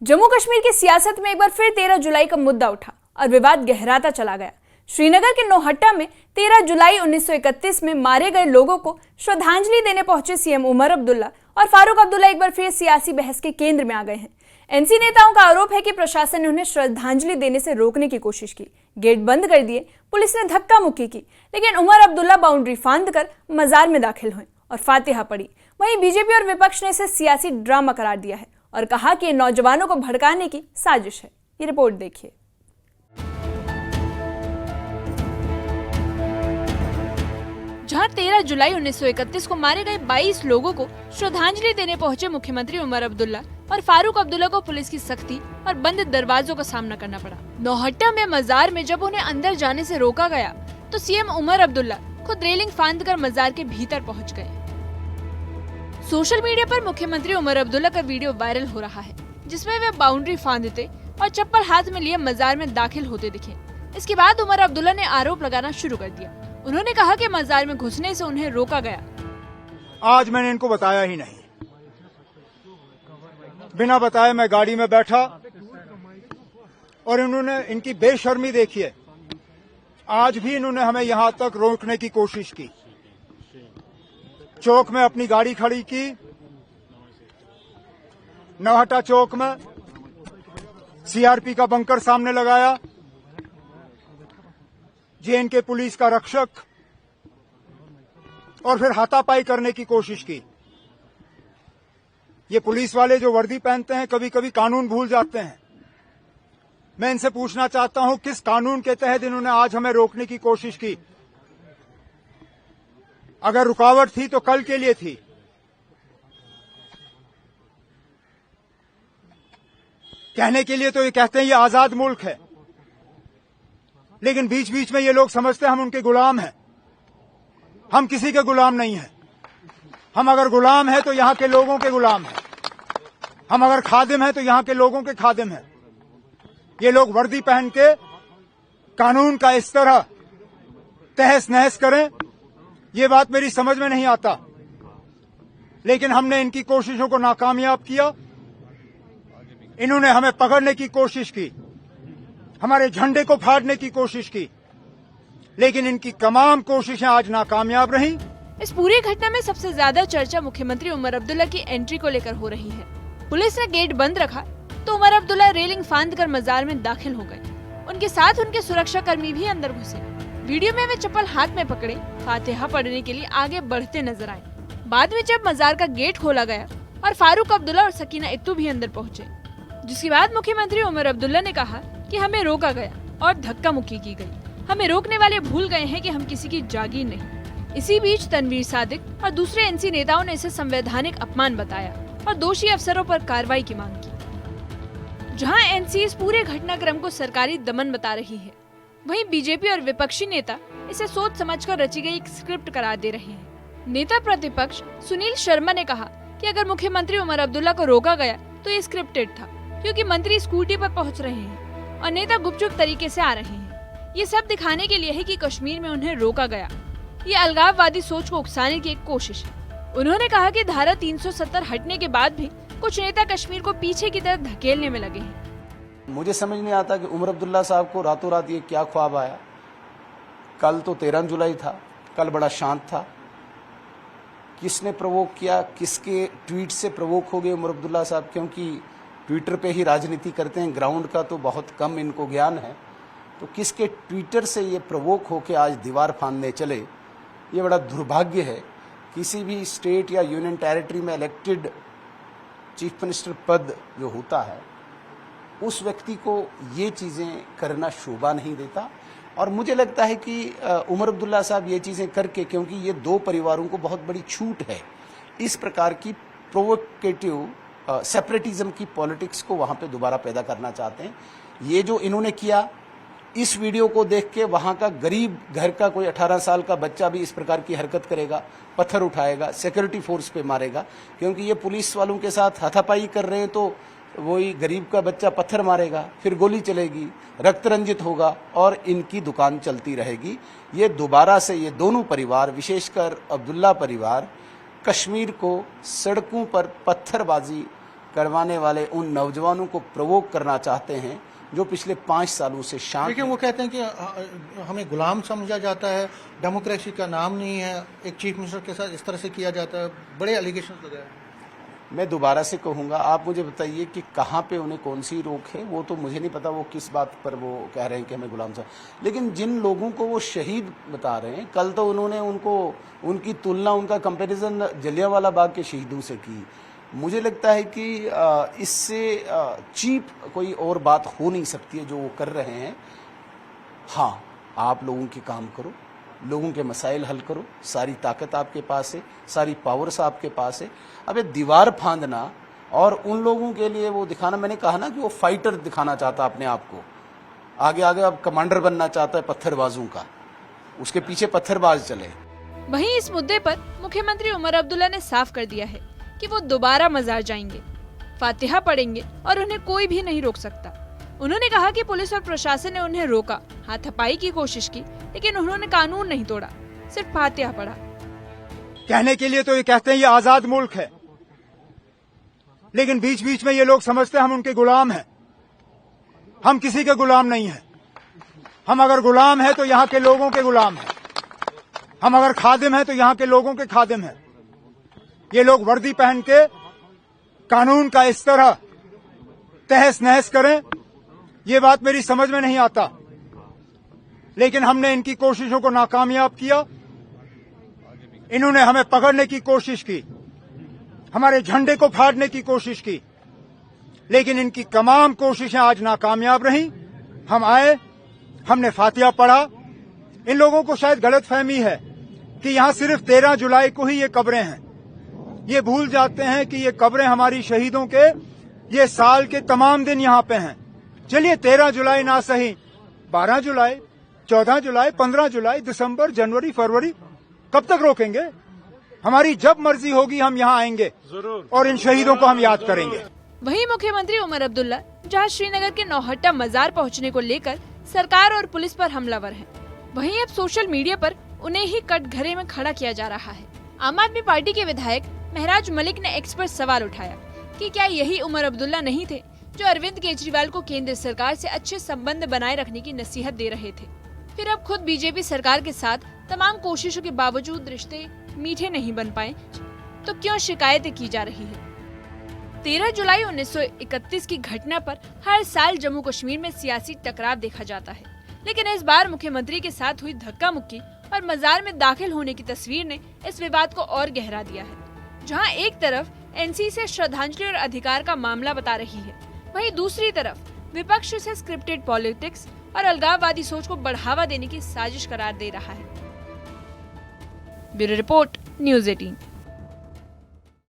जम्मू कश्मीर की सियासत में एक बार फिर 13 जुलाई का मुद्दा उठा और विवाद गहराता चला गया। श्रीनगर के नौहट्टा में 13 जुलाई 1931 में मारे गए लोगों को श्रद्धांजलि देने पहुंचे सीएम उमर अब्दुल्ला और फारूक अब्दुल्ला एक बार फिर सियासी बहस के केंद्र में आ गए हैं। एनसी नेताओं का आरोप है कि प्रशासन ने उन्हें श्रद्धांजलि देने से रोकने की कोशिश की, गेट बंद कर दिए, पुलिस ने धक्का मुक्की की, लेकिन उमर अब्दुल्ला बाउंड्री फांद कर मजार में दाखिल हुए और फातिहा पड़ी। वहीं बीजेपी और विपक्ष ने इसे सियासी ड्रामा करार दिया है और कहा कि ये नौजवानों को भड़काने की साजिश है। ये रिपोर्ट देखिए। जहां 13 जुलाई 1931 को मारे गए 22 लोगों को श्रद्धांजलि देने पहुंचे मुख्यमंत्री उमर अब्दुल्ला और फारूक अब्दुल्ला को पुलिस की सख्ती और बंद दरवाजों का सामना करना पड़ा। नौहट्टा में मजार में जब उन्हें अंदर जाने से रोका गया तो सीएम उमर अब्दुल्ला खुद रेलिंग फांद कर मजार के भीतर पहुंच गए। सोशल मीडिया पर मुख्यमंत्री उमर अब्दुल्ला का वीडियो वायरल हो रहा है, जिसमें वे बाउंड्री फांदते और चप्पल हाथ में लिए मजार में दाखिल होते दिखे। इसके बाद उमर अब्दुल्ला ने आरोप लगाना शुरू कर दिया। उन्होंने कहा कि मजार में घुसने से उन्हें रोका गया। आज मैंने इनको बताया ही नहीं, बिना बताए मैं गाड़ी में बैठा और इन्होंने इनकी बेशर्मी देखिए। आज भी इन्होंने हमें यहां तक रोकने की कोशिश की। चौक में अपनी गाड़ी खड़ी की, नौहट्टा चौक में सीआरपी का बंकर सामने लगाया, जेएनके पुलिस का रक्षक, और फिर हाथापाई करने की कोशिश की। ये पुलिस वाले जो वर्दी पहनते हैं कभी कभी कानून भूल जाते हैं। मैं इनसे पूछना चाहता हूं किस कानून के तहत इन्होंने आज हमें रोकने की कोशिश की? अगर रुकावट थी तो कल के लिए थी। कहने के लिए तो ये कहते हैं ये आजाद मुल्क है, लेकिन बीच बीच में ये लोग समझते हैं हम उनके गुलाम हैं। हम किसी के गुलाम नहीं हैं। हम अगर गुलाम हैं तो यहां के लोगों के गुलाम हैं। हम अगर खादिम हैं तो यहां के लोगों के खादिम हैं। ये लोग वर्दी पहन के कानून का इस तरह तहस नहस करें, ये बात मेरी समझ में नहीं आता। लेकिन हमने इनकी कोशिशों को नाकामयाब किया। इन्होंने हमें पकड़ने की कोशिश की, हमारे झंडे को फाड़ने की कोशिश की, लेकिन इनकी तमाम कोशिशें आज नाकामयाब रहीं। इस पूरी घटना में सबसे ज्यादा चर्चा मुख्यमंत्री उमर अब्दुल्ला की एंट्री को लेकर हो रही है। पुलिस ने गेट बंद रखा तो उमर अब्दुल्ला रेलिंग फांद कर मजार में दाखिल हो गए। उनके साथ उनके सुरक्षा कर्मी भी अंदर घुसे। वीडियो में वे चप्पल हाथ में पकड़े फातिहा पढ़ने के लिए आगे बढ़ते नजर आए। बाद में जब मजार का गेट खोला गया और फारूक अब्दुल्ला और सकीना इत्तू भी अंदर पहुंचे, जिसके बाद मुख्यमंत्री उमर अब्दुल्ला ने कहा कि हमें रोका गया और धक्का मुक्की की गई। हमें रोकने वाले भूल गए हैं कि हम किसी की जागीर नहीं। इसी बीच तनवीर सादिक और दूसरे एनसी नेताओं ने इसे संवैधानिक अपमान बताया और दोषी अफसरों पर कार्रवाई की मांग की। जहां एनसी इस पूरे घटनाक्रम को सरकारी दमन बता रही है, वहीं बीजेपी और विपक्षी नेता इसे सोच समझकर रची गई एक स्क्रिप्ट करार दे रहे हैं। नेता प्रतिपक्ष सुनील शर्मा ने कहा कि अगर मुख्यमंत्री उमर अब्दुल्ला को रोका गया तो ये स्क्रिप्टेड था, क्योंकि मंत्री स्कूटी पर पहुंच रहे हैं और नेता गुपचुप तरीके से आ रहे हैं। ये सब दिखाने के लिए है कि कश्मीर में उन्हें रोका गया। ये अलगाववादी सोच को उकसाने की एक कोशिश है। उन्होंने कहा कि धारा 370 हटने के बाद भी कुछ नेता कश्मीर को पीछे की तरफ धकेलने में लगे हैं। मुझे समझ नहीं आता कि उमर अब्दुल्ला साहब को रातों रात ये क्या ख्वाब आया। कल तो 13 जुलाई था, कल बड़ा शांत था। किसने प्रवोक किया, किसके ट्वीट से प्रवोक हो गए उमर अब्दुल्ला साहब? क्योंकि ट्विटर पे ही राजनीति करते हैं, ग्राउंड का तो बहुत कम इनको ज्ञान है। तो किसके ट्विटर से ये प्रवोक होके आज दीवार फांदने चले, ये बड़ा दुर्भाग्य है। किसी भी स्टेट या यूनियन टेरिटरी में इलेक्टेड चीफ मिनिस्टर पद जो होता है, उस व्यक्ति को ये चीज़ें करना शोभा नहीं देता। और मुझे लगता है कि उमर अब्दुल्ला साहब ये चीज़ें करके, क्योंकि ये दो परिवारों को बहुत बड़ी छूट है, इस प्रकार की प्रोवोकेटिव सेपरेटिज्म की पॉलिटिक्स को वहाँ पे दोबारा पैदा करना चाहते हैं। ये जो इन्होंने किया, इस वीडियो को देख के वहाँ का गरीब घर का कोई 18 साल का बच्चा भी इस प्रकार की हरकत करेगा, पत्थर उठाएगा, सिक्योरिटी फोर्स पे मारेगा। क्योंकि ये पुलिस वालों के साथ हाथापाई कर रहे हैं तो वही गरीब का बच्चा पत्थर मारेगा, फिर गोली चलेगी, रक्त रंजित होगा और इनकी दुकान चलती रहेगी। ये दोबारा से ये दोनों परिवार, विशेषकर अब्दुल्ला परिवार, कश्मीर को सड़कों पर पत्थरबाजी करवाने वाले उन नौजवानों को प्रोवोक करना चाहते हैं जो पिछले 5 सालों से शांत। देखिए, वो कहते हैं कि हमें गुलाम समझा जाता है, डेमोक्रेसी का नाम नहीं है, एक चीफ मिनिस्टर के साथ इस तरह से किया जाता है, बड़े एलिगेशन लगाए। मैं दोबारा से कहूंगा, आप मुझे बताइए कि कहाँ पे उन्हें कौन सी रोक है। वो तो मुझे नहीं पता वो किस बात पर वो कह रहे हैं कि हमें गुलाम समझ, लेकिन जिन लोगों को वो शहीद बता रहे हैं, कल तो उन्होंने उनकी तुलना, उनका कंपैरिजन जलियांवाला बाग के शहीदों से की। मुझे लगता है कि इससे चीप कोई और बात हो नहीं सकती है जो वो कर रहे हैं। हाँ, आप लोगों के काम करो, लोगों के मसाइल हल करो, सारी ताकत आपके पास है, सारी पावर्स आपके पास है। अब ये दीवार फांदना और उन लोगों के लिए वो दिखाना, मैंने कहा ना कि वो फाइटर दिखाना चाहता अपने आप को, आगे आगे अब कमांडर बनना चाहता है पत्थरबाजों का, उसके पीछे पत्थरबाज चले। वहीं इस मुद्दे पर मुख्यमंत्री उमर अब्दुल्ला ने साफ कर दिया है कि वो दोबारा मजार जाएंगे, फातिहा पढ़ेंगे और उन्हें कोई भी नहीं रोक सकता। उन्होंने कहा कि पुलिस और प्रशासन ने उन्हें रोका, हाथापाई की कोशिश की, लेकिन उन्होंने कानून नहीं तोड़ा, सिर्फ फातिहा पढ़ा। कहने के लिए तो ये कहते हैं ये आजाद मुल्क है, लेकिन बीच बीच में ये लोग समझते हैं हम उनके गुलाम हैं। हम किसी के गुलाम नहीं हैं। हम अगर गुलाम हैं तो यहाँ के लोगों के गुलाम हैं। हम अगर खादिम हैं तो यहाँ के लोगों के खादिम हैं। ये लोग वर्दी पहन के कानून का इस तरह तहस नहस करें, ये बात मेरी समझ में नहीं आता, लेकिन हमने इनकी कोशिशों को नाकामयाब किया। इन्होंने हमें पकड़ने की कोशिश की, हमारे झंडे को फाड़ने की कोशिश की, लेकिन इनकी तमाम कोशिशें आज नाकामयाब रहीं। हम आए, हमने फातिहा पढ़ा। इन लोगों को शायद गलतफहमी है कि यहां सिर्फ 13 जुलाई को ही ये कब्रें हैं। ये भूल जाते हैं कि ये कब्रें हमारी शहीदों के ये साल के तमाम दिन यहाँ पे हैं। चलिए 13 जुलाई ना सही, 12 जुलाई, 14 जुलाई, 15 जुलाई, दिसंबर, जनवरी, फरवरी, कब तक रोकेंगे? हमारी जब मर्जी होगी हम यहाँ आएंगे और इन शहीदों को हम याद करेंगे। वहीं मुख्यमंत्री उमर अब्दुल्ला जहां श्रीनगर के नौहट्टा मजार पहुंचने को लेकर सरकार और पुलिस पर हमलावर हैं, वहीं अब सोशल मीडिया पर उन्हें ही कटघरे में खड़ा किया जा रहा है। आम आदमी पार्टी के विधायक महराज मलिक ने एक्स पर सवाल उठाया कि क्या यही उमर अब्दुल्ला नहीं थे जो अरविंद केजरीवाल को केंद्र सरकार से अच्छे संबंध बनाए रखने की नसीहत दे रहे थे। फिर अब खुद बीजेपी सरकार के साथ तमाम कोशिशों के बावजूद रिश्ते मीठे नहीं बन पाए तो क्यों शिकायतें की जा रही है। 13 जुलाई 1931 की घटना पर हर साल जम्मू कश्मीर में सियासी टकराव देखा जाता है, लेकिन इस बार मुख्यमंत्री के साथ हुई धक्का मुक्की और मजार में दाखिल होने की तस्वीर ने इस विवाद को और गहरा दिया है। जहां एक तरफ एनसी से श्रद्धांजलि और अधिकार का मामला बता रही है, वहीं दूसरी तरफ विपक्ष से स्क्रिप्टेड पॉलिटिक्स और अलगाववादी सोच को बढ़ावा देने की साजिश करार दे रहा है। Bureau report, news 18।